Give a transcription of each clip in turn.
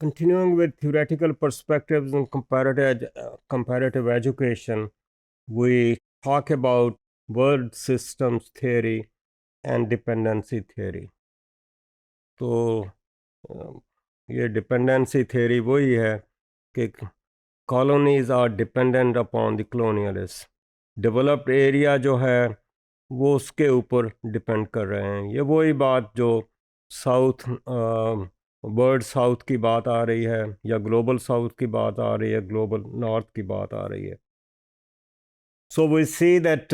Continuing with theoretical perspectives in comparative education, we talk about world systems theory and dependency theory. तो ये dependency theory वही है कि colonies are dependent upon the colonialists. Developed area जो है वो उसके ऊपर डिपेंड कर रहे हैं. ये वही बात जो साउथ वर्ल्ड साउथ की बात आ रही है या ग्लोबल साउथ की बात आ रही है, ग्लोबल नॉर्थ की बात आ रही है. So we see that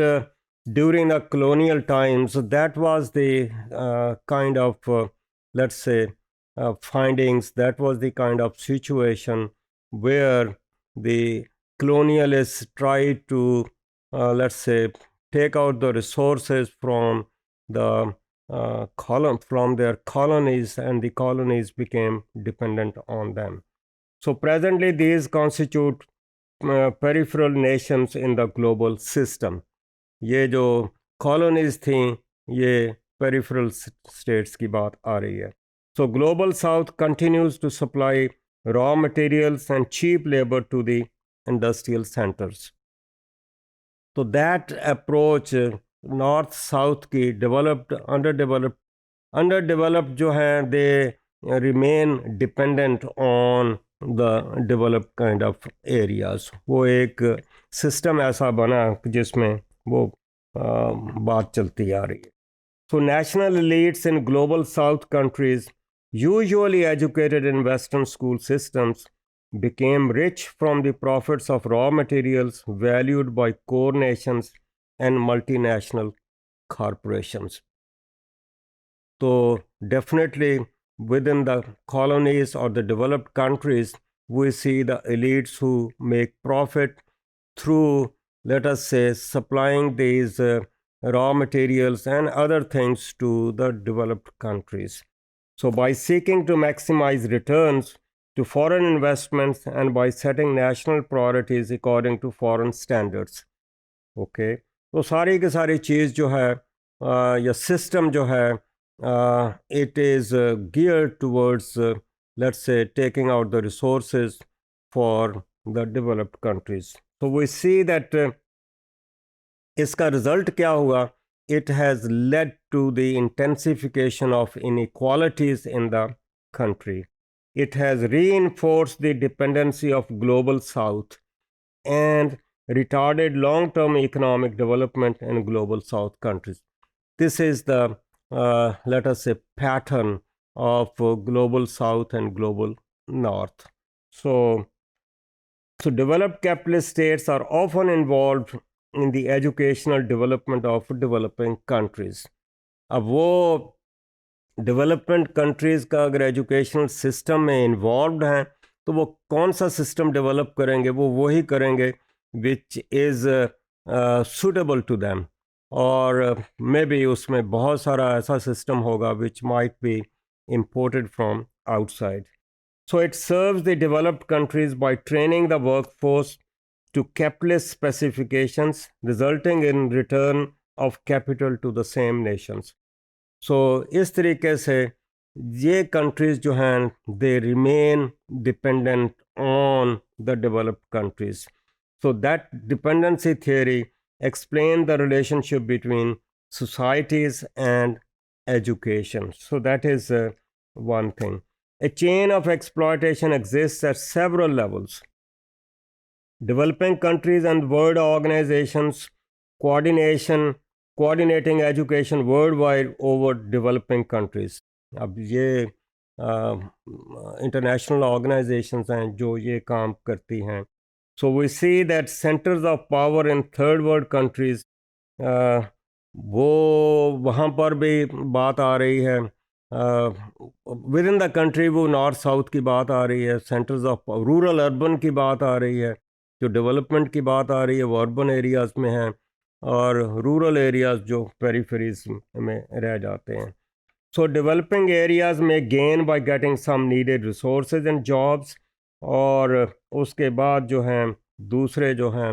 during the colonial times, that was the kind of, let's say, findings, that was the kind of situation where the colonialists tried to, let's say, take out the resources from the from their colonies, and the colonies became dependent on them. So presently, these constitute peripheral nations in the global system. ये जो colonies थी ये peripheral states की बात आ रही है. So global south continues to supply raw materials and cheap labor to the industrial centers. So that approach north south की developed underdeveloped जो हैं they remain dependent on the developed kind of areas. वो एक system ऐसा बना जिसमें वो बात चलती आ रही है. So national elites in global south countries, usually educated in western school systems, became rich from the profits of raw materials valued by core nations and multinational corporations. So definitely within the colonies or the developed countries, we see the elites who make profit through, let us say, supplying these raw materials and other things to the developed countries. So by seeking to maximize returns to foreign investments and by setting national priorities according to foreign standards. Okay, तो सारी की सारी चीज़ जो है या system जो है it is geared towards let's say taking out the resources for the developed countries. So we see that इसका रिजल्ट क्या हुआ? It has led to the intensification of inequalities in the country. It has reinforced the dependency of global south and retarded long-term economic development in global south countries. This is the let us say pattern of global south and global north. So developed capitalist states are often involved in the educational development of developing countries. अब वो development countries का अगर educational system में involve हैं तो वो कौन सा सिस्टम डेवलप करेंगे? वो वही करेंगे which is suitable to them, और मे बी उसमें बहुत सारा ऐसा सिस्टम होगा which might be imported from outside. So it serves the developed countries by training the workforce to capitalist specifications, resulting in return of capital to the same nations. So इस तरीके से ये countries जो हैं they remain dependent on the developed countries. So that dependency theory explains the relationship between societies and education. So that is one thing. A chain of exploitation exists at several levels. Developing countries and world organizations coordinating education worldwide over developing countries. अब ये international organizations हैं जो ये काम करती हैं. So we see that centers of power in third world countries, वो वहाँ पर भी बात आ रही है. विद इन द कंट्री वो नॉर्थ साउथ की बात आ रही है, सेंटर्स ऑफ रूरल अर्बन की बात आ रही है. जो डेवलपमेंट की बात आ रही है वो अर्बन एरियाज़ में है और रूरल एरियाज़ जो पेरिफेरीज में रह जाते हैं. सो डेवलपिंग एरियाज़ में gain by getting some needed resources and jobs, और उसके बाद जो हैं दूसरे जो हैं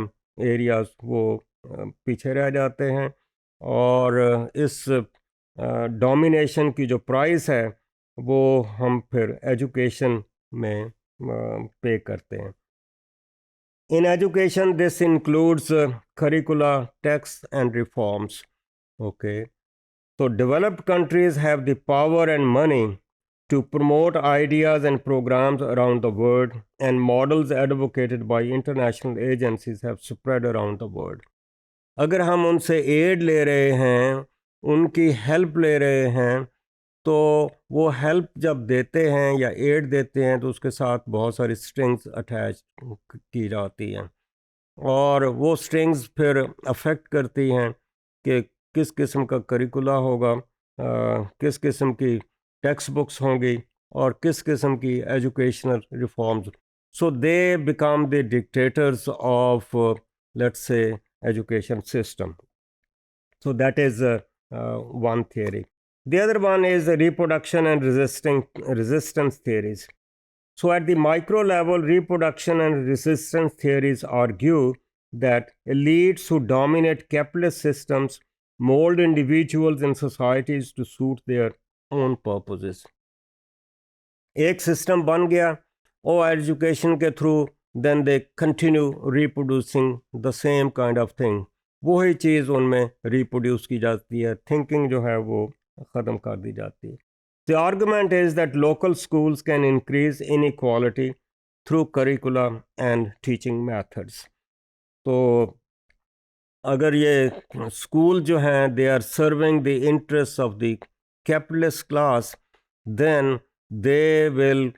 एरियाज़ वो पीछे रह जाते हैं. और इस डोमिनेशन की जो प्राइस है वो हम फिर एजुकेशन में पे करते हैं. In education, this includes curricula, texts, and reforms. Okay. So, developed countries have the power and money to promote ideas and programs around the world, and models advocated by international agencies have spread around the world. अगर हम उनसे add ले रहे हैं, उनकी help ले रहे हैं, तो वो हेल्प जब देते हैं या एड देते हैं तो उसके साथ बहुत सारी स्ट्रिंग्स अटैच की जाती हैं, और वो स्ट्रिंग्स फिर अफेक्ट करती हैं कि किस किस्म का करिकुला होगा, किस किस्म की टेक्स्ट बुक्स होंगी, और किस किस्म की educational reforms. So they become the dictators of, let's say, education system. So that is one theory. The other one is reproduction and resistance theories. So at the micro level, reproduction and resistance theories argue that elites who dominate capitalist systems mold individuals and societies to suit their own purposes. एक system बन गया और education के through then they continue reproducing the same kind of thing. वही चीज़ उनमें reproduce की जाती है, thinking जो है वो ख़त्म कर दी जाती है. The argument is that local schools can increase inequality through curricula and teaching methods. तो अगर ये स्कूल जो हैं they are serving the interests of the capitalist class, then they will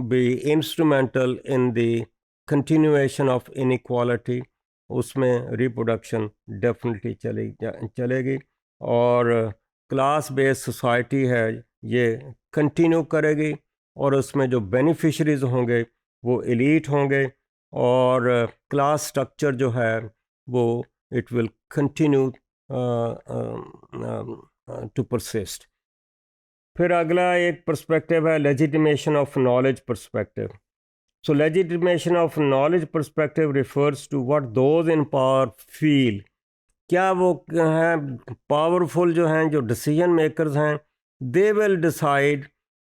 be instrumental in the continuation of inequality. उसमें reproduction definitely चलेगी, और class based society है ये कंटिन्यू करेगी, और उसमें जो बेनिफिशरीज होंगे वो एलीट होंगे, और क्लास स्ट्रक्चर जो है वो it will continue to persist. फिर अगला एक पर्सपेक्टिव है legitimation of knowledge perspective. So legitimation of knowledge perspective refers to what those in power feel. क्या वो हैं पावरफुल जो हैं, जो डिसीजन मेकर्स हैं, दे विल डिसाइड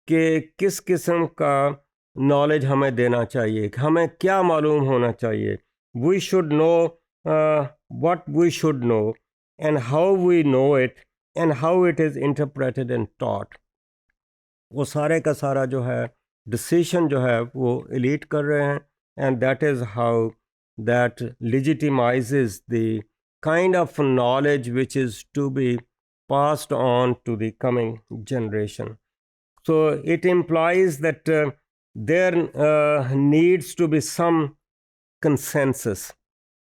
कि किस किस्म का नॉलेज हमें देना चाहिए, हमें क्या मालूम होना चाहिए. We should know what we should know and how we know it and how it is interpreted and taught. वो सारे का सारा जो है डिसीशन जो है वो एलीट कर रहे हैं, and that is how that legitimizes the kind of knowledge which is to be passed on to the coming generation. So it implies that there needs to be some consensus.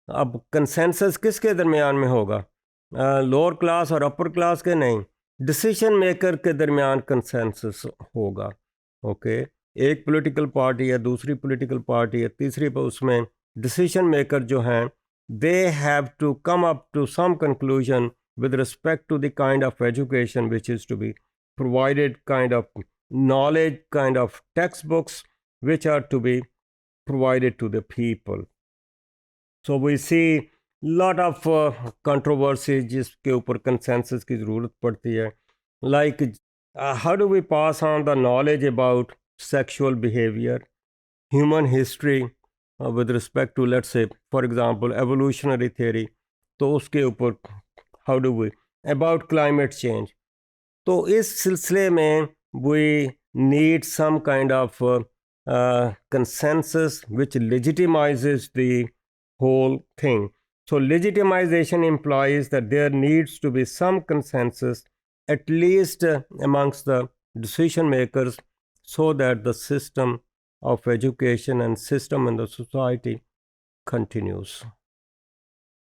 अब consensus किसके दरमियान में होगा? Lower class और upper class के नहीं, decision maker के दरमियान कंसेंसस होगा. ओके, एक पॉलिटिकल पार्टी या दूसरी पॉलिटिकल पार्टी या तीसरी पर, उसमें डिसीजन मेकर जो हैं they have to come up to some conclusion with respect to the kind of education which is to be provided, kind of knowledge, kind of textbooks which are to be provided to the people. So we see lot of controversies जिसके ऊपर consensus की ज़रूरत पड़ती है, like how do we pass on the knowledge about sexual behavior, human history with respect to, let's say, for example, evolutionary theory, तो उसके ऊपर how do we, about climate change. तो इस सिलसिले में we need some kind of consensus which legitimizes the whole thing. So legitimization implies that there needs to be some consensus at least amongst the decision makers, so that the system of education and system in the society continues.